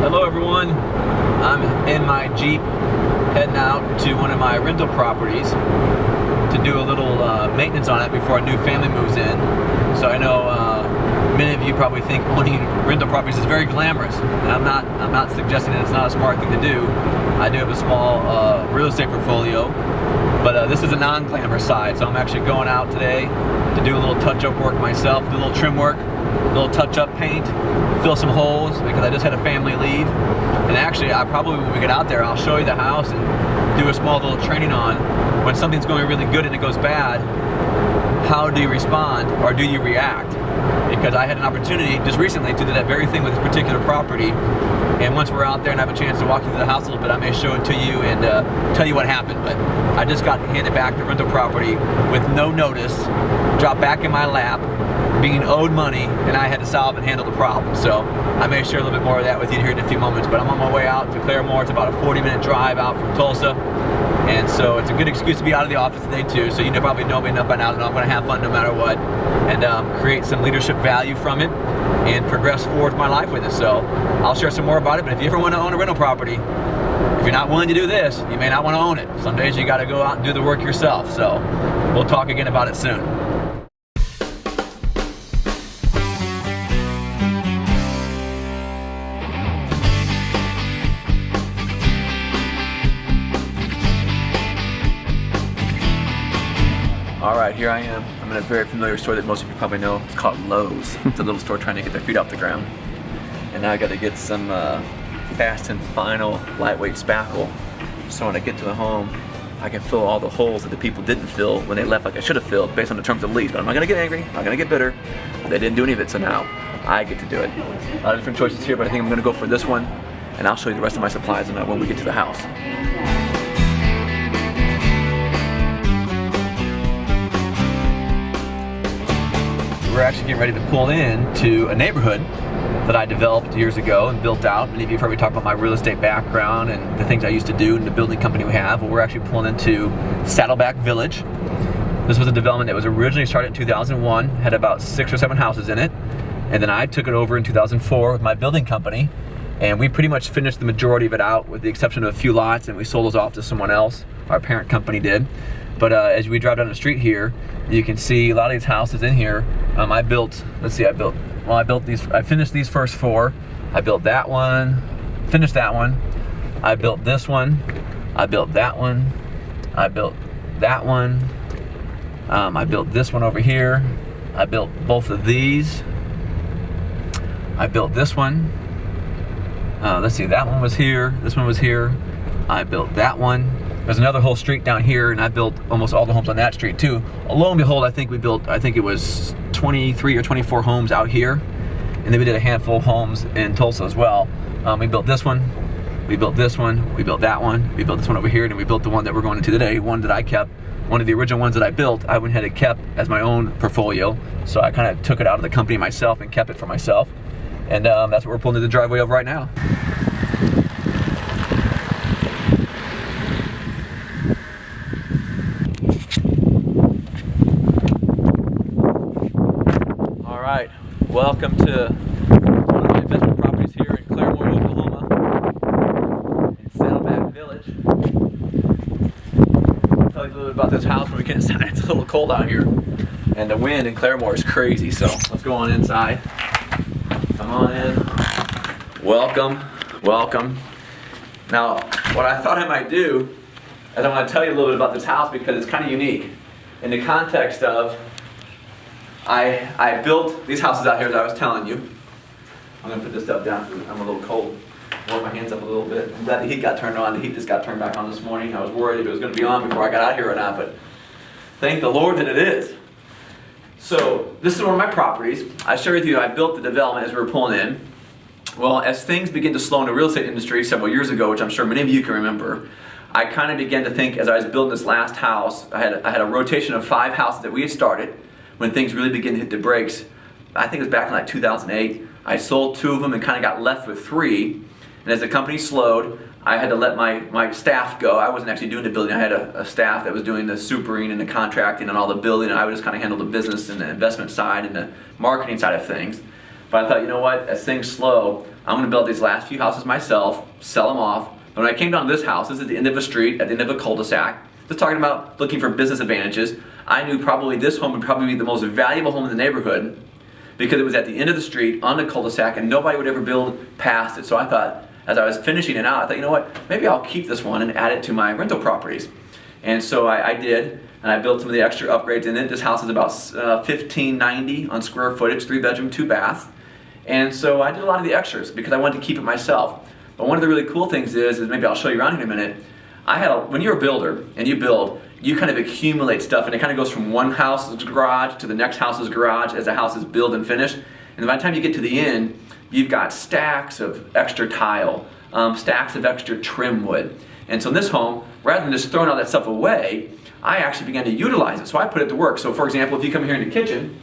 Hello everyone, I'm in my Jeep heading out to one of my rental properties to do a little maintenance on it before a new family moves in. So I know many of you probably think owning rental properties is very glamorous, and I'm not suggesting that it's not a smart thing to do. I do have a small real estate portfolio, but this is a non-glamorous side, so I'm actually going out today to do a little touch-up work myself, do a little trim work, a little touch-up paint, fill some holes because I just had a family leave. And actually, I probably, when we get out there, I'll show you the house and do a small little training on when something's going really good and it goes bad, how do you respond or do you react? Because I had an opportunity just recently to do that very thing with this particular property. And once we're out there and I have a chance to walk you through the house a little bit, I may show it to you and tell you what happened. But I just got handed back the rental property with no notice, dropped back in my lap, being owed money, and I had to solve and handle the problem. So I may share a little bit more of that with you here in a few moments, but I'm on my way out to Claremore. It's about a 40-minute drive out from Tulsa. And so it's a good excuse to be out of the office today too. So you probably know me enough by now to know I'm gonna have fun no matter what, and create some leadership value from it and progress forward my life with it. So I'll share some more about it, but if you ever wanna own a rental property, if you're not willing to do this, you may not wanna own it. Some days you gotta go out and do the work yourself. So we'll talk again about it soon. All right, here I am. I'm in a very familiar store that most of you probably know. It's called Lowe's. It's a little store trying to get their feet off the ground. And now I got to get some fast and final lightweight spackle. So when I get to the home, I can fill all the holes that the people didn't fill when they left like I should have filled based on the terms of the lease. But I'm not gonna get angry, I'm not gonna get bitter. They didn't do any of it, so now I get to do it. A lot of different choices here, but I think I'm gonna go for this one, and I'll show you the rest of my supplies when we get to the house. We're actually getting ready to pull in to a neighborhood that I developed years ago and built out. Many of you have heard me talk about my real estate background and the things I used to do in the building company we have. Well, we're actually pulling into Saddleback Village. This was a development that was originally started in 2001, had about 6 or 7 houses in it. And then I took it over in 2004 with my building company. And we pretty much finished the majority of it out with the exception of a few lots, and we sold those off to someone else. Our parent company did. But as we drive down the street here, you can see a lot of these houses in here. I finished these first 4. I built that one, finished that one. I built this one. I built that one. I built that one. I built this one over here. I built both of these. I built this one. Let's see, that one was here. This one was here. I built that one. There's another whole street down here, and I built almost all the homes on that street too. Lo and behold, I think it was 23 or 24 homes out here, and then we did a handful of homes in Tulsa as well. We built this one, we built this one, we built that one, we built this one over here, and we built the one that we're going into today, one that I kept. One of the original ones that I built, I went ahead and kept as my own portfolio, so I kind of took it out of the company myself and kept it for myself. And that's what we're pulling to the driveway of right now. Welcome to one of my investment properties here in Claremore, Oklahoma, in Saddleback Village. I'll tell you a little bit about this house when we get inside. It's a little cold out here, and the wind in Claremore is crazy, so let's go on inside. Come on in. Welcome, welcome. Now, what I thought I might do is I want to tell you a little bit about this house because it's kind of unique in the context of I built these houses out here, as I was telling you. I'm going to put this stuff down because I'm a little cold. Warm my hands up a little bit. I'm glad the heat got turned on. The heat just got turned back on this morning. I was worried if it was going to be on before I got out here or not, but thank the Lord that it is. So this is one of my properties. I shared with you I built the development as we were pulling in. Well, as things began to slow in the real estate industry several years ago, which I'm sure many of you can remember, I kind of began to think as I was building this last house, I had a rotation of 5 houses that we had started. When things really began to hit the brakes, I think it was back in like 2008, I sold 2 of them and kind of got left with 3. And as the company slowed, I had to let my staff go. I wasn't actually doing the building. I had a staff that was doing the supering and the contracting and all the building, and I would just kind of handle the business and the investment side and the marketing side of things. But I thought, you know what, as things slow, I'm going to build these last few houses myself, sell them off. But when I came down this house, this is the end of a street, at the end of a cul-de-sac, just talking about looking for business advantages. I knew probably this home would probably be the most valuable home in the neighborhood because it was at the end of the street on the cul-de-sac and nobody would ever build past it. So I thought, as I was finishing it out, I thought, you know what, maybe I'll keep this one and add it to my rental properties. And so I did, and I built some of the extra upgrades in it. This house is about $1,590 on square footage, 3-bedroom, 2-bath. And so I did a lot of the extras because I wanted to keep it myself. But one of the really cool things is maybe I'll show you around here in a minute. When you're a builder and you build, you kind of accumulate stuff, and it kind of goes from one house's garage to the next house's garage as the house is built and finished. And by the time you get to the end, you've got stacks of extra tile, stacks of extra trim wood. And so in this home, rather than just throwing all that stuff away, I actually began to utilize it. So I put it to work. So for example, if you come here in the kitchen,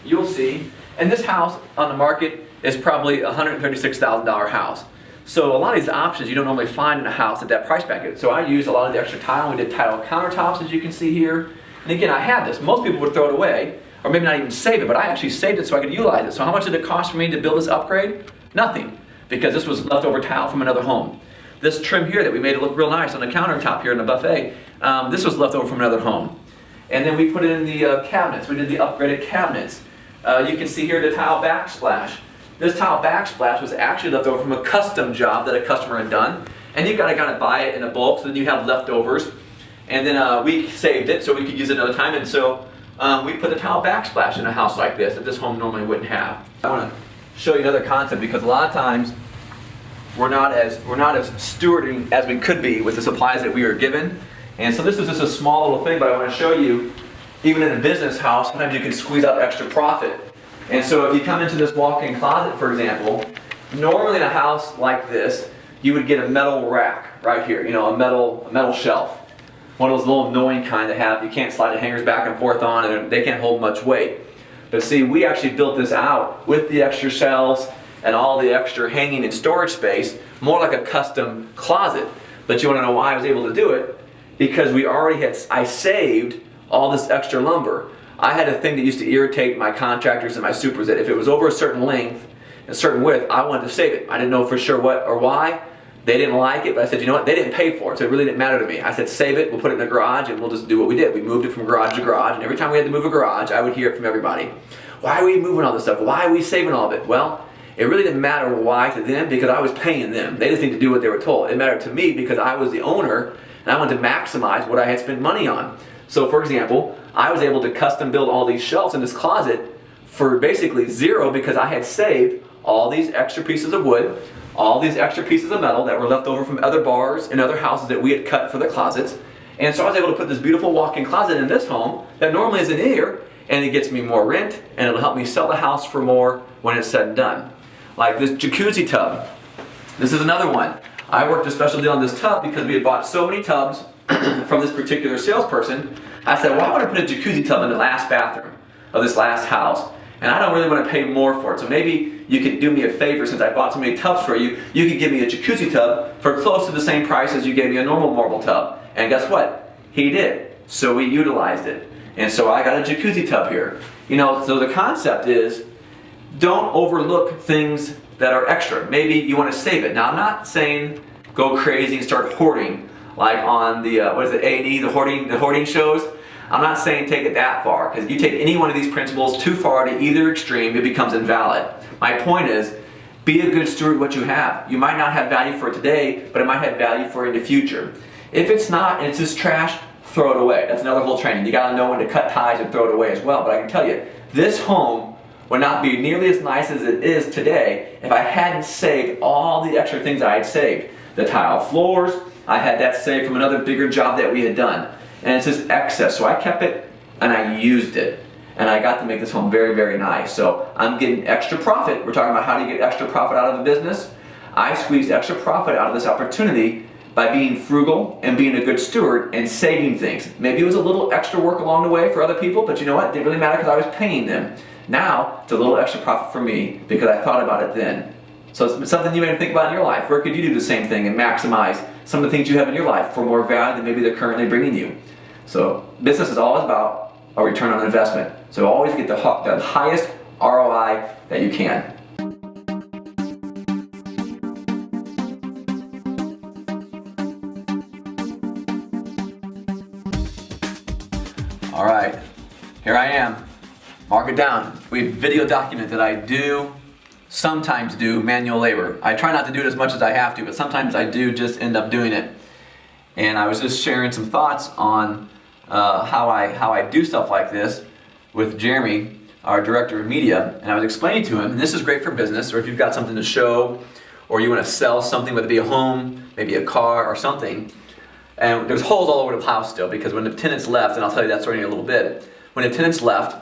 you'll see, and this house on the market is probably a $136,000 house. So a lot of these options you don't normally find in a house at that price bracket. So I used a lot of the extra tile. We did tile countertops, as you can see here. And again, I had this. Most people would throw it away, or maybe not even save it, but I actually saved it so I could utilize it. So how much did it cost for me to build this upgrade? Nothing, because this was leftover tile from another home. This trim here that we made it look real nice on the countertop here in the buffet, this was left over from another home. And then we put it in the cabinets. We did the upgraded cabinets. You can see here the tile backsplash. This tile backsplash was actually left over from a custom job that a customer had done. And you've got to kind of buy it in a bulk, so then you have leftovers. And then we saved it so we could use it another time. And so we put the tile backsplash in a house like this that this home normally wouldn't have. I want to show you another concept because a lot of times we're not as stewarding as we could be with the supplies that we are given. And so this is just a small little thing, but I want to show you, even in a business house, sometimes you can squeeze out extra profit. And so if you come into this walk-in closet, for example, normally in a house like this, you would get a metal rack right here, you know, a metal shelf. One of those little annoying kind that have, you can't slide the hangers back and forth on, and they can't hold much weight. But see, we actually built this out with the extra shelves and all the extra hanging and storage space, more like a custom closet. But you want to know why I was able to do it? Because I saved all this extra lumber. I had a thing that used to irritate my contractors and my supers that if it was over a certain length, a certain width, I wanted to save it. I didn't know for sure what or why. They didn't like it, but I said, you know what, they didn't pay for it, so it really didn't matter to me. I said, save it, we'll put it in the garage, and we'll just do what we did. We moved it from garage to garage, and every time we had to move a garage, I would hear it from everybody. Why are we moving all this stuff? Why are we saving all of it? Well, it really didn't matter why to them because I was paying them. They just need to do what they were told. It mattered to me because I was the owner, and I wanted to maximize what I had spent money on. So for example, I was able to custom build all these shelves in this closet for basically zero because I had saved all these extra pieces of wood, all these extra pieces of metal that were left over from other bars and other houses that we had cut for the closets. And so I was able to put this beautiful walk-in closet in this home that normally isn't here, and it gets me more rent, and it'll help me sell the house for more when it's said and done. Like this jacuzzi tub. This is another one. I worked a special deal on this tub because we had bought so many tubs from this particular salesperson. I said, well, I want to put a jacuzzi tub in the last bathroom of this last house, and I don't really want to pay more for it. So maybe you could do me a favor, since I bought so many tubs for you, you could give me a jacuzzi tub for close to the same price as you gave me a normal marble tub. And guess what? He did. So we utilized it. And so I got a jacuzzi tub here. You know, so the concept is, don't overlook things that are extra. Maybe you want to save it. Now, I'm not saying go crazy and start hoarding, like on the A&E, the hoarding shows. I'm not saying take it that far, because if you take any one of these principles too far to either extreme, it becomes invalid. My point is, be a good steward of what you have. You might not have value for it today, but it might have value for you in the future. If it's not, and it's just trash, throw it away. That's another whole training. You gotta know when to cut ties and throw it away as well. But I can tell you, this home would not be nearly as nice as it is today if I hadn't saved all the extra things I had saved. The tile floors, I had that saved from another bigger job that we had done. And it's just excess, so I kept it and I used it. And I got to make this home very, very nice. So I'm getting extra profit. We're talking about how do you get extra profit out of a business. I squeezed extra profit out of this opportunity by being frugal and being a good steward and saving things. Maybe it was a little extra work along the way for other people, but you know what? It didn't really matter because I was paying them. Now, it's a little extra profit for me because I thought about it then. So it's something you may think about in your life. Where could you do the same thing and maximize some of the things you have in your life for more value than maybe they're currently bringing you? So business is always about a return on investment. So always get the highest ROI that you can. All right, here I am. Mark it down. We video document that I sometimes do manual labor. I try not to do it as much as I have to, but sometimes I do just end up doing it. And I was just sharing some thoughts on how I do stuff like this with Jeremy, our director of media, and I was explaining to him, and this is great for business, or if you've got something to show, or you want to sell something, whether it be a home, maybe a car, or something. And there's holes all over the house still, because when the tenants left, and I'll tell you that story in a little bit, when the tenants left,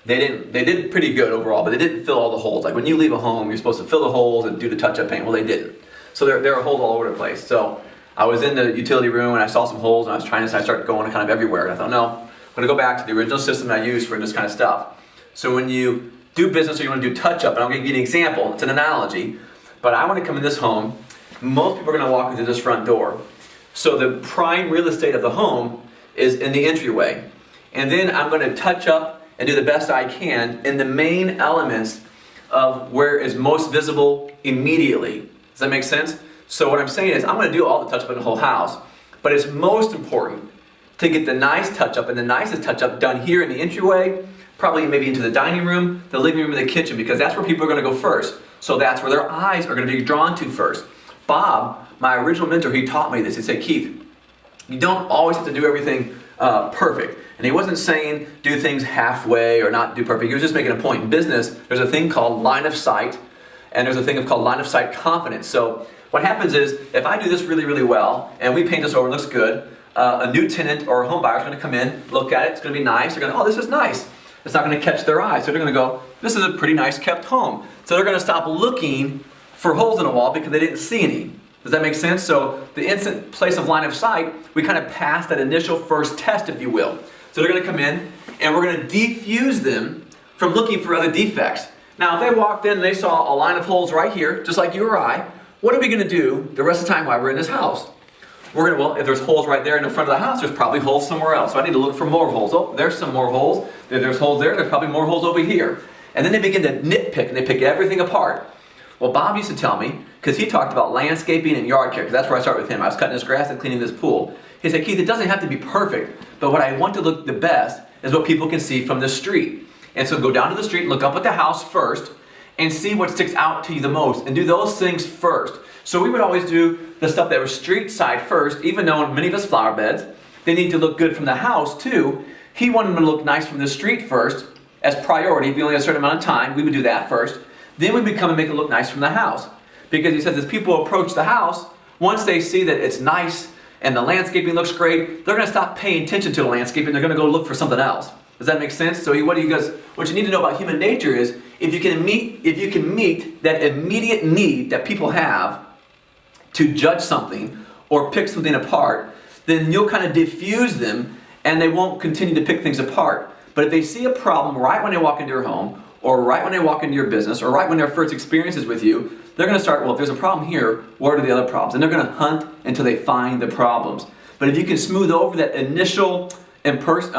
they did pretty good overall, but they didn't fill all the holes. Like when you leave a home, you're supposed to fill the holes and do the touch-up paint. Well, they didn't. So there are holes all over the place. So I was in the utility room and I saw some holes, and I started going kind of everywhere. And I thought, no, I'm going to go back to the original system I used for this kind of stuff. So when you do business or you want to do touch-up, and I'm going to give you an example, it's an analogy, but I want to come in this home. Most people are going to walk into this front door. So the prime real estate of the home is in the entryway. And then I'm going to touch up and do the best I can in the main elements of where is most visible immediately. Does that make sense? So what I'm saying is I'm going to do all the touch-up in the whole house, but it's most important to get the nice touch-up and the nicest touch-up done here in the entryway, probably maybe into the dining room, the living room, and the kitchen, because that's where people are going to go first. So that's where their eyes are going to be drawn to first. Bob, my original mentor, he taught me this. He said, Keith, you don't always have to do everything perfect. And he wasn't saying do things halfway or not do perfect. He was just making a point. In business, there's a thing called line of sight, and there's a thing called line of sight confidence. So what happens is, if I do this really, really well, and we paint this over, it looks good, a new tenant or a home buyer is going to come in, look at it, it's going to be nice. They're going to, oh, this is nice. It's not going to catch their eye. So they're going to go, this is a pretty nice kept home. So they're going to stop looking for holes in the wall because they didn't see any. Does that make sense? So the instant place of line of sight, we kind of pass that initial first test, if you will. So they're going to come in, and we're going to defuse them from looking for other defects. Now, if they walked in and they saw a line of holes right here, just like you or I, what are we going to do the rest of the time while we're in this house? We're going to, well, if there's holes right there in the front of the house, there's probably holes somewhere else. So I need to look for more holes. Oh, there's some more holes. If there's holes there, there's probably more holes over here. And then they begin to nitpick, and they pick everything apart. Well, Bob used to tell me, because he talked about landscaping and yard care, because that's where I started with him. I was cutting his grass and cleaning this pool. He said, Keith, it doesn't have to be perfect, but what I want to look the best is what people can see from the street. And so go down to the street, look up at the house first, and see what sticks out to you the most, and do those things first. So we would always do the stuff that was street side first, even though in many of his flower beds, they need to look good from the house too. He wanted them to look nice from the street first, as priority. If you only had a certain amount of time, we would do that first. Then we would come and make it look nice from the house. Because he says as people approach the house, once they see that it's nice and the landscaping looks great, they're going to stop paying attention to the landscaping. They're going to go look for something else. Does that make sense? So what you need to know about human nature is if you can meet that immediate need that people have to judge something or pick something apart, then you'll kind of diffuse them and they won't continue to pick things apart. But if they see a problem right when they walk into your home, or right when they walk into your business, or right when their first experiences with you, they're going to start, well, if there's a problem here, what are the other problems? And they're going to hunt until they find the problems. But if you can smooth over that initial impression,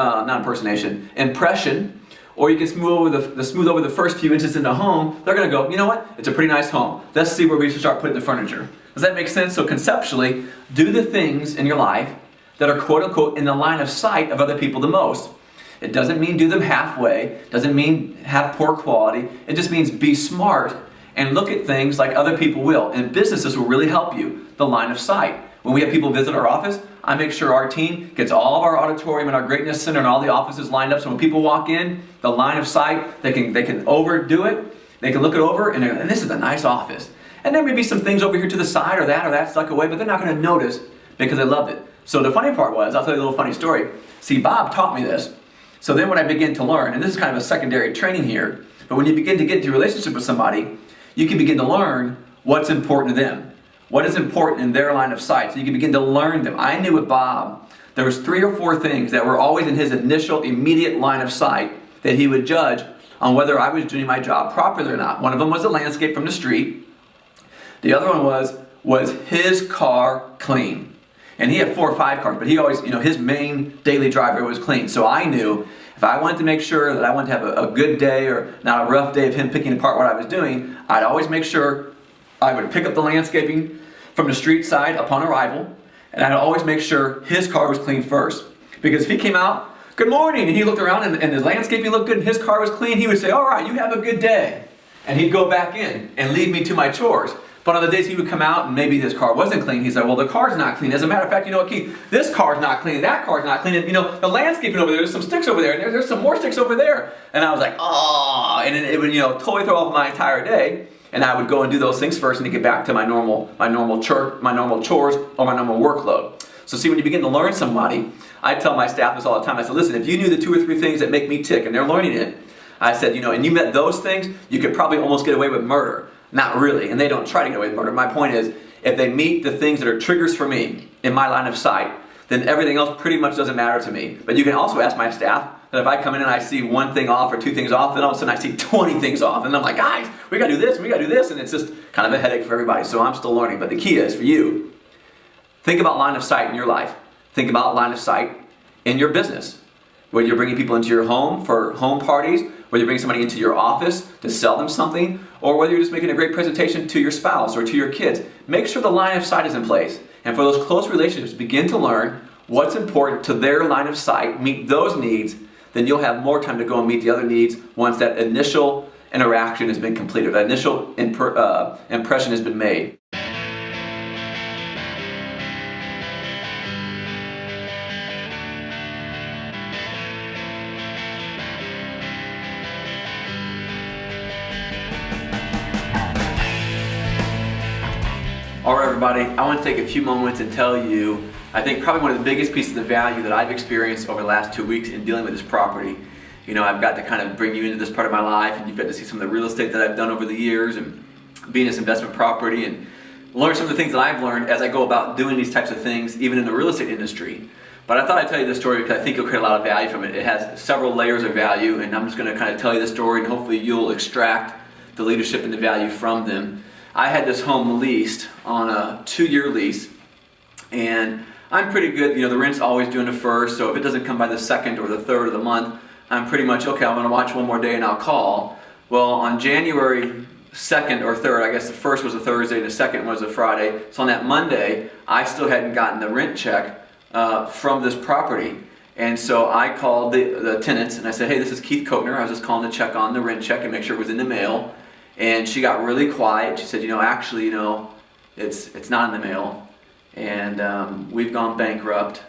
or you can smooth over the first few inches in the home, they're going to go, you know what? It's a pretty nice home. Let's see where we should start putting the furniture. Does that make sense? So conceptually, do the things in your life that are quote unquote in the line of sight of other people the most. It doesn't mean do them halfway, doesn't mean have poor quality. It just means be smart and look at things like other people will. And businesses will really help you, the line of sight. When we have people visit our office, I make sure our team gets all of our auditorium and our greatness center and all the offices lined up so when people walk in, the line of sight, they can overdo it, they can look it over and this is a nice office. And there may be some things over here to the side or that stuck away, but they're not going to notice because they loved it. So the funny part was, I'll tell you a little funny story. See, Bob taught me this. So then when I begin to learn, and this is kind of a secondary training here, but when you begin to get into a relationship with somebody, you can begin to learn what's important to them. What is important in their line of sight, so you can begin to learn them. I knew with Bob, there was 3 or 4 things that were always in his initial, immediate line of sight that he would judge on whether I was doing my job properly or not. One of them was the landscape from the street. The other one was his car clean. And he had 4 or 5 cars, but he always, his main daily driver was clean. So I knew If I wanted to make sure that I wanted to have a good day or not a rough day of him picking apart what I was doing, I'd always make sure I would pick up the landscaping from the street side upon arrival, and I'd always make sure his car was clean first. Because if he came out, good morning, and he looked around and the landscaping looked good and his car was clean, he would say, all right, you have a good day. And he'd go back in and leave me to my chores. But on the days he would come out and maybe his car wasn't clean, he'd say, well, the car's not clean. As a matter of fact, you know what, Keith, this car's not clean, that car's not clean, and the landscaping over there's some sticks over there, and there's some more sticks over there. And I was like, oh, and it would, totally throw off my entire day. And I would go and do those things first and to get back to my normal chores or my normal workload. So see, when you begin to learn somebody, I tell my staff this all the time. I said, listen, if you knew the 2 or 3 things that make me tick, and they're learning it, I said, and you met those things, you could probably almost get away with murder. Not really, and they don't try to get away with murder. My point is, if they meet the things that are triggers for me in my line of sight, then everything else pretty much doesn't matter to me. But you can also ask my staff that if I come in and I see 1 thing off or 2 things off, then all of a sudden I see 20 things off. And I'm like, guys, we gotta do this, we gotta do this, and it's just kind of a headache for everybody. So I'm still learning. But the key is, for you, think about line of sight in your life. Think about line of sight in your business. Whether you're bringing people into your home for home parties, whether you're bringing somebody into your office to sell them something, or whether you're just making a great presentation to your spouse or to your kids. Make sure the line of sight is in place. And for those close relationships, begin to learn what's important to their line of sight, meet those needs, then you'll have more time to go and meet the other needs once that initial interaction has been completed, that initial impression has been made. All right, everybody, I want to take a few moments and tell you, I think probably one of the biggest pieces of value that I've experienced over the last 2 weeks in dealing with this property. I've got to kind of bring you into this part of my life, and you've got to see some of the real estate that I've done over the years and being this investment property, and learn some of the things that I've learned as I go about doing these types of things, even in the real estate industry. But I thought I'd tell you this story because I think you'll create a lot of value from it. It has several layers of value, and I'm just going to kind of tell you the story, and hopefully you'll extract the leadership and the value from them. I had this home leased on a 2-year lease, and I'm pretty good. The rent's always due on the 1st, so if it doesn't come by the 2nd or the 3rd of the month, I'm pretty much, okay, I'm going to watch one more day and I'll call. Well, on January 2nd or 3rd, I guess the 1st was a Thursday and the 2nd was a Friday, so on that Monday, I still hadn't gotten the rent check from this property. And so I called the tenants and I said, hey, this is Keith Kochner. I was just calling to check on the rent check and make sure it was in the mail. And she got really quiet. She said, actually, it's not in the mail, and we've gone bankrupt.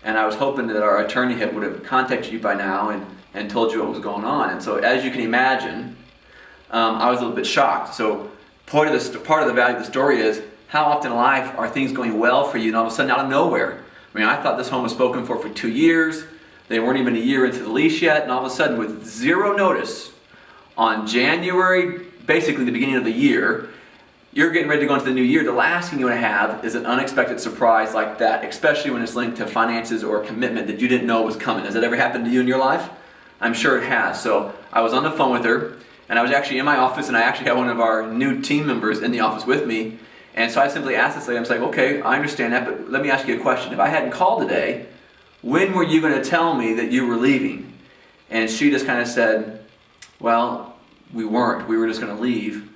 And I was hoping that our attorney would have contacted you by now and told you what was going on. And so, as you can imagine, I was a little bit shocked. So, part of the value of the story is how often in life are things going well for you, and all of a sudden, out of nowhere. I thought this home was spoken for 2 years. They weren't even a year into the lease yet, and all of a sudden, with zero notice, on January, basically the beginning of the year, you're getting ready to go into the new year. The last thing you want to have is an unexpected surprise like that, especially when it's linked to finances or a commitment that you didn't know was coming. Has that ever happened to you in your life? I'm sure it has. So I was on the phone with her, and I was actually in my office, and I actually had one of our new team members in the office with me. And so I simply asked this lady, I was like, okay, I understand that, but let me ask you a question. If I hadn't called today, when were you going to tell me that you were leaving? And she just kind of said, well, we weren't. We were just going to leave,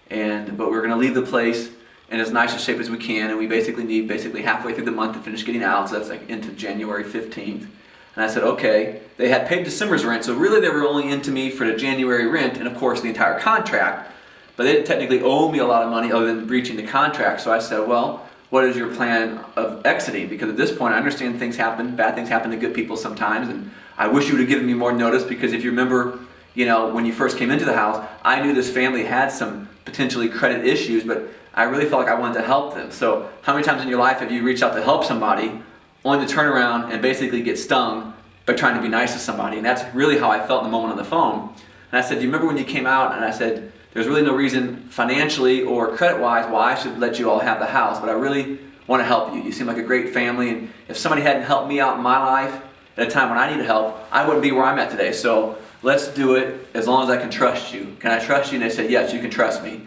but we were going to leave the place in as nice a shape as we can, and we need halfway through the month to finish getting out, so that's like into January 15th. And I said, okay. They had paid December's rent, so really they were only into me for the January rent, and of course the entire contract, but they didn't technically owe me a lot of money other than breaching the contract. So I said, well, what is your plan of exiting? Because at this point I understand things happen, bad things happen to good people sometimes, and I wish you would have given me more notice, because if you remember, when you first came into the house, I knew this family had some potentially credit issues, but I really felt like I wanted to help them. So how many times in your life have you reached out to help somebody only to turn around and basically get stung by trying to be nice to somebody? And that's really how I felt in the moment on the phone. And I said, do you remember when you came out? And I said, there's really no reason financially or credit-wise why I should let you all have the house, but I really want to help you. You seem like a great family, and if somebody hadn't helped me out in my life at a time when I needed help, I wouldn't be where I'm at today. So let's do it as long as I can trust you. Can I trust you? And they said, yes, you can trust me.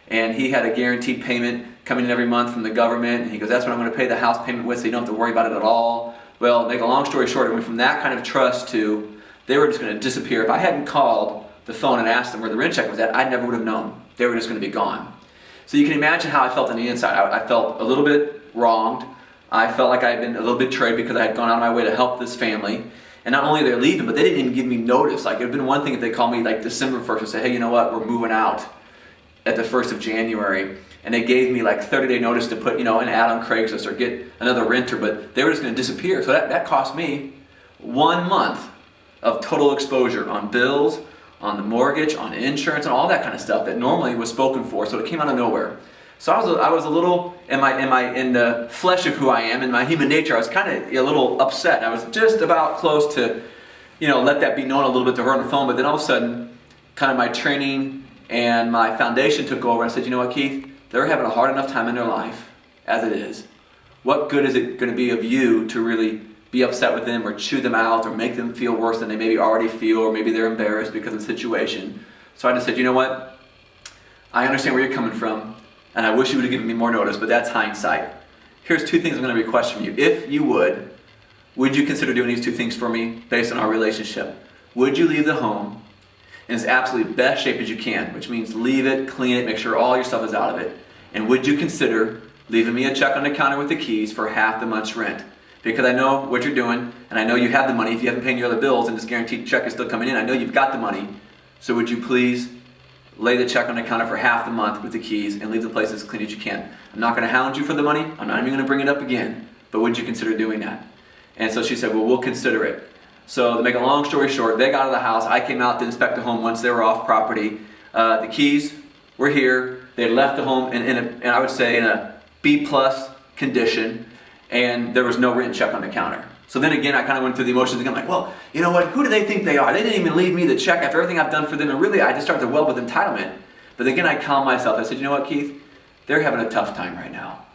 And he had a guaranteed payment coming in every month from the government. And he goes, that's what I'm going to pay the house payment with, so you don't have to worry about it at all. Well, make a long story short, it went from that kind of trust to they were just going to disappear. If I hadn't called the phone and asked them where the rent check was at, I never would have known. They were just going to be gone. So you can imagine how I felt on the inside. I felt a little bit wronged. I felt like I had been a little betrayed because I had gone out of my way to help this family. And not only are they leaving, but they didn't even give me notice. Like, it would have been one thing if they called me like December 1st and said, hey, you know what, we're moving out at the 1st of January. And they gave me like 30-day notice to put, an ad on Craigslist or get another renter, but they were just going to disappear. So that cost me 1 month of total exposure on bills, on the mortgage, on insurance, and all that kind of stuff that normally was spoken for. So it came out of nowhere. So I was a little, in the flesh of who I am, in my human nature, I was kind of a little upset. I was just about close to, let that be known a little bit to her on the phone, but then all of a sudden, kind of my training and my foundation took over, and I said, you know what, Keith, they're having a hard enough time in their life, as it is. What good is it going to be of you to really be upset with them or chew them out or make them feel worse than they maybe already feel, or maybe they're embarrassed because of the situation? So I just said, you know what, I understand where you're coming from, and I wish you would have given me more notice, but that's hindsight. Here's 2 things I'm going to request from you. If you would you consider doing these 2 things for me based on our relationship? Would you leave the home in its absolutely best shape as you can, which means leave it, clean it, make sure all your stuff is out of it? And would you consider leaving me a check on the counter with the keys for half the month's rent? Because I know what you're doing, and I know you have the money. If you haven't paid your other bills and this guaranteed check is still coming in, I know you've got the money. So would you please lay the check on the counter for half the month with the keys and leave the place as clean as you can? I'm not going to hound you for the money. I'm not even going to bring it up again. But would you consider doing that? And so she said, well, we'll consider it. So to make a long story short, they got out of the house. I came out to inspect the home once they were off property. The keys were here. They left the home in I would say in a B+ condition, and there was no written check on the counter. So then again, I kind of went through the emotions again, like, well, you know what, who do they think they are? They didn't even leave me the check after everything I've done for them, and really I just started to well with entitlement. But again, I calmed myself. I said, you know what, Keith, they're having a tough time right now.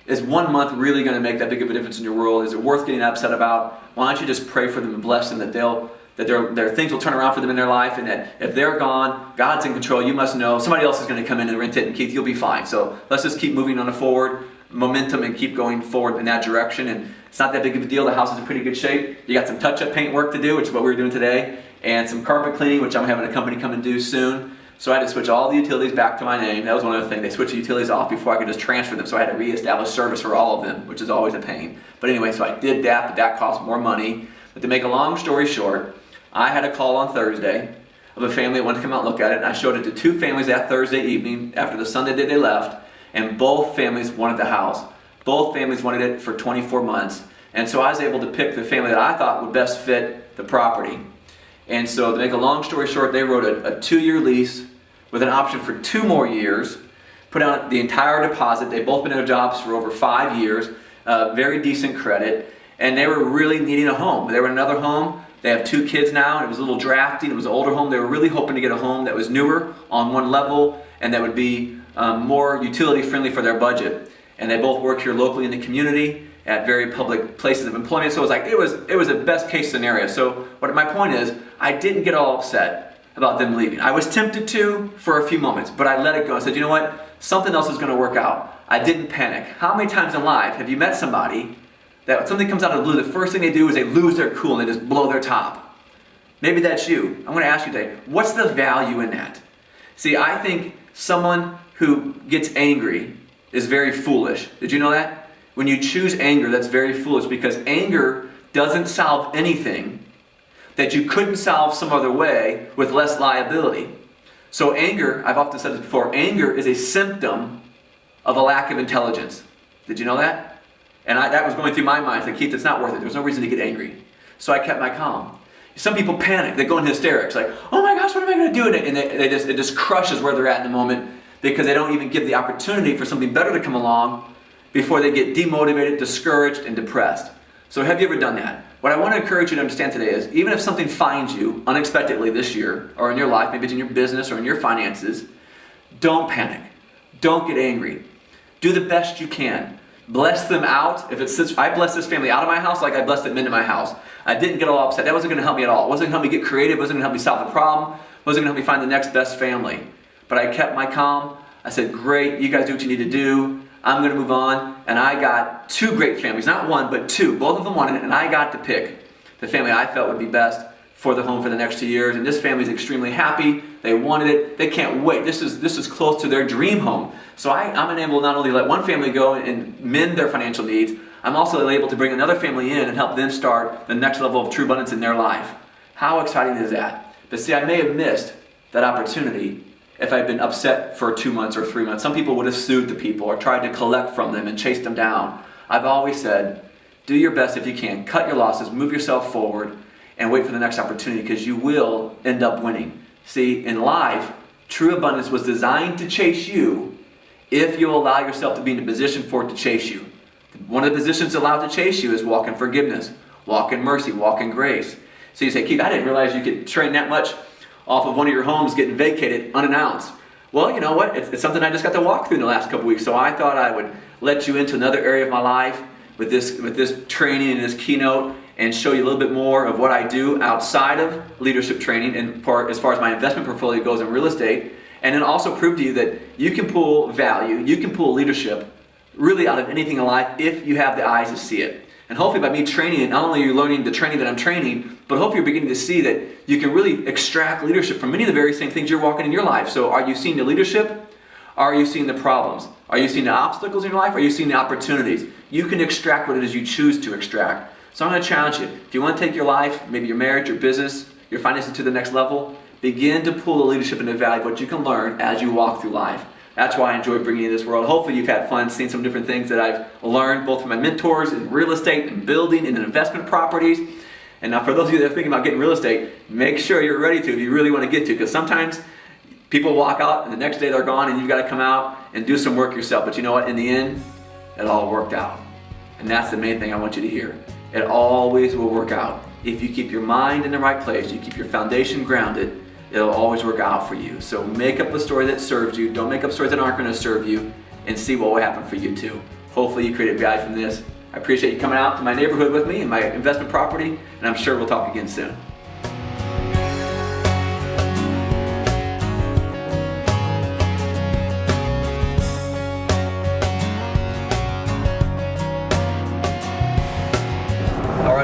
Is 1 month really going to make that big of a difference in your world? Is it worth getting upset about? Why don't you just pray for them and bless them that their things will turn around for them in their life, and that if they're gone, God's in control. You must know somebody else is going to come in and rent it, and Keith, you'll be fine. So let's just keep moving on the forward momentum and keep going forward in that direction. And it's not that big of a deal. The house is in pretty good shape. You got some touch-up paint work to do, which is what we were doing today, and some carpet cleaning, which I'm having a company come and do soon. So I had to switch all the utilities back to my name. That was one other thing. They switched the utilities off before I could just transfer them, so I had to reestablish service for all of them, which is always a pain. But anyway, so I did that, but that cost more money. But to make a long story short, I had a call on Thursday of a family that wanted to come out and look at it, and I showed it to 2 families that Thursday evening after the Sunday day they left, and both families wanted the house. Both families wanted it for 24 months. And so I was able to pick the family that I thought would best fit the property. And so to make a long story short, they wrote a 2-year lease with an option for 2 more years, put out the entire deposit. They've both been in their jobs for over 5 years, very decent credit, and they were really needing a home. They were in another home. They have 2 kids now, and it was a little drafty, and it was an older home. They were really hoping to get a home that was newer on one level and that would be more utility friendly for their budget. And they both work here locally in the community at very public places of employment. So it was like, it was a best case scenario. So my point is, I didn't get all upset about them leaving. I was tempted to for a few moments, but I let it go. I said, you know what? Something else is going to work out. I didn't panic. How many times in life have you met somebody that when something comes out of the blue, the first thing they do is they lose their cool and they just blow their top? Maybe that's you. I'm going to ask you today, what's the value in that? See, I think someone who gets angry is very foolish. Did you know that? When you choose anger, that's very foolish, because anger doesn't solve anything that you couldn't solve some other way with less liability. So anger, I've often said this before, anger is a symptom of a lack of intelligence. Did you know that? And that was going through my mind. I said, Keith, it's not worth it. There's no reason to get angry. So I kept my calm. Some people panic. They go into hysterics. Like, oh my gosh, what am I going to do? And it just crushes where they're at in the moment, because they don't even give the opportunity for something better to come along before they get demotivated, discouraged, and depressed. So have you ever done that? What I want to encourage you to understand today is, even if something finds you unexpectedly this year, or in your life, maybe it's in your business or in your finances, don't panic. Don't get angry. Do the best you can. Bless them out. I blessed this family out of my house like I blessed them into my house. I didn't get all upset. That wasn't going to help me at all. It wasn't going to help me get creative. It wasn't going to help me solve the problem. It wasn't going to help me find the next best family. But I kept my calm. I said, great, you guys do what you need to do. I'm going to move on. And I got 2 great families. Not one, but 2. Both of them wanted it, and I got to pick the family I felt would be best for the home for the next 2 years, and this family's extremely happy. They wanted it. They can't wait. This is close to their dream home. So I'm able to not only let one family go and mend their financial needs, I'm also able to bring another family in and help them start the next level of true abundance in their life. How exciting is that? But see, I may have missed that opportunity if I'd been upset for 2 months or 3 months. Some people would have sued the people or tried to collect from them and chased them down. I've always said, do your best if you can. Cut your losses, move yourself forward, and wait for the next opportunity, because you will end up winning. See, in life, true abundance was designed to chase you if you allow yourself to be in a position for it to chase you. One of the positions allowed to chase you is walk in forgiveness, walk in mercy, walk in grace. So you say, Keith, I didn't realize you could train that much off of one of your homes getting vacated unannounced. Well, you know what? It's something I just got to walk through in the last couple weeks. So I thought I would let you into another area of my life with this training and this keynote, and show you a little bit more of what I do outside of leadership training and as far as my investment portfolio goes in real estate, and then also prove to you that you can pull value, you can pull leadership really out of anything in life if you have the eyes to see it. And hopefully by me training it, not only are you learning the training that I'm training, but hopefully you're beginning to see that you can really extract leadership from many of the very same things you're walking in your life. So are you seeing the leadership? Are you seeing the problems? Are you seeing the obstacles in your life? Are you seeing the opportunities? You can extract what it is you choose to extract. So I'm going to challenge you. If you want to take your life, maybe your marriage, your business, your finances to the next level, begin to pull the leadership and the value of what you can learn as you walk through life. That's why I enjoy bringing you this world. Hopefully you've had fun seeing some different things that I've learned, both from my mentors in real estate and building and in investment properties. And now for those of you that are thinking about getting real estate, make sure you're ready to if you really want to get to, because sometimes people walk out and the next day they're gone and you've got to come out and do some work yourself. But you know what? In the end, it all worked out. And that's the main thing I want you to hear. It always will work out. If you keep your mind in the right place, you keep your foundation grounded, it'll always work out for you. So make up a story that serves you. Don't make up stories that aren't going to serve you, and see what will happen for you too. Hopefully you created value from this. I appreciate you coming out to my neighborhood with me and my investment property, and I'm sure we'll talk again soon.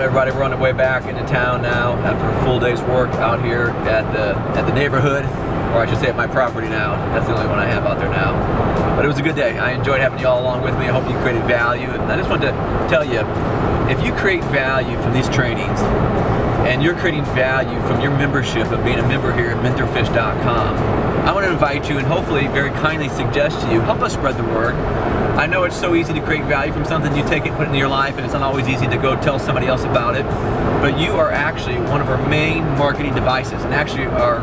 Everybody, we're on the way back into town now after a full day's work out here at the neighborhood, or I should say at my property now. That's the only one I have out there now. But it was a good day. I enjoyed having you all along with me. I hope you created value. And I just wanted to tell you, if you create value from these trainings, and you're creating value from your membership of being a member here at mentorfish.com, I want to invite you and hopefully very kindly suggest to you, help us spread the word. I know it's so easy to create value from something. You take it, put it in your life, and it's not always easy to go tell somebody else about it. But you are actually one of our main marketing devices, and actually our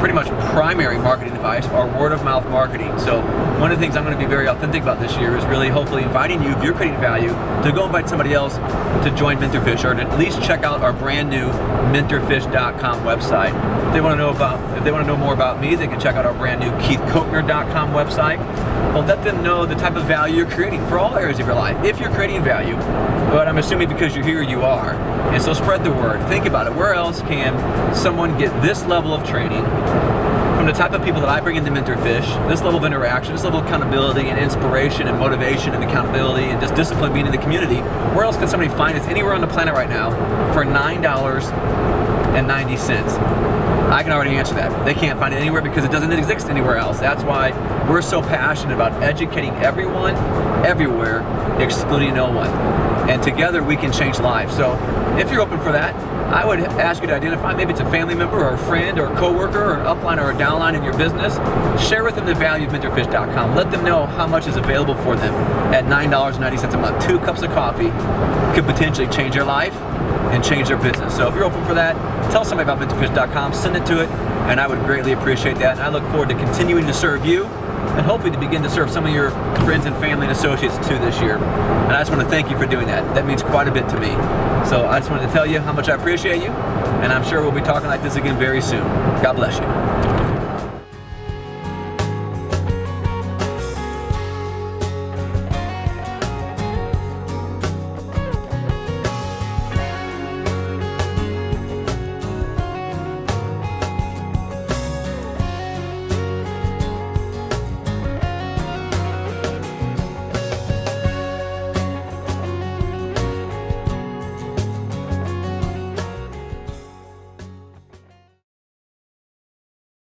pretty much primary marketing device, our word of mouth marketing. So one of the things I'm going to be very authentic about this year is really hopefully inviting you, if you're creating value, to go invite somebody else to join Mentorfish, or to at least check out our brand new mentorfish.com website. If they want to know more about me, they can check out our brand new keithcoatner.com website. Well, let them know the type of value you're creating for all areas of your life. If you're creating value, but I'm assuming because you're here, you are. And so spread the word. Think about it. Where else can someone get this level of training from the type of people that I bring into Mentorfish, this level of interaction, this level of accountability and inspiration and motivation and accountability and just discipline being in the community? Where else can somebody find us anywhere on the planet right now for $9.90? I can already answer that. They can't find it anywhere because it doesn't exist anywhere else. That's why we're so passionate about educating everyone, everywhere, excluding no one. And together we can change lives. So if you're open for that, I would ask you to identify, maybe it's a family member or a friend or a coworker or an upline or a downline in your business. Share with them the value of mentorfish.com. Let them know how much is available for them at $9.90 a month. 2 cups of coffee could potentially change their life and change their business. So if you're open for that, tell somebody about mentorfish.com, send it to it, and I would greatly appreciate that. And I look forward to continuing to serve you, and hopefully to begin to serve some of your friends and family and associates too this year. And I just want to thank you for doing that. That means quite a bit to me. So I just wanted to tell you how much I appreciate you, and I'm sure we'll be talking like this again very soon. God bless you.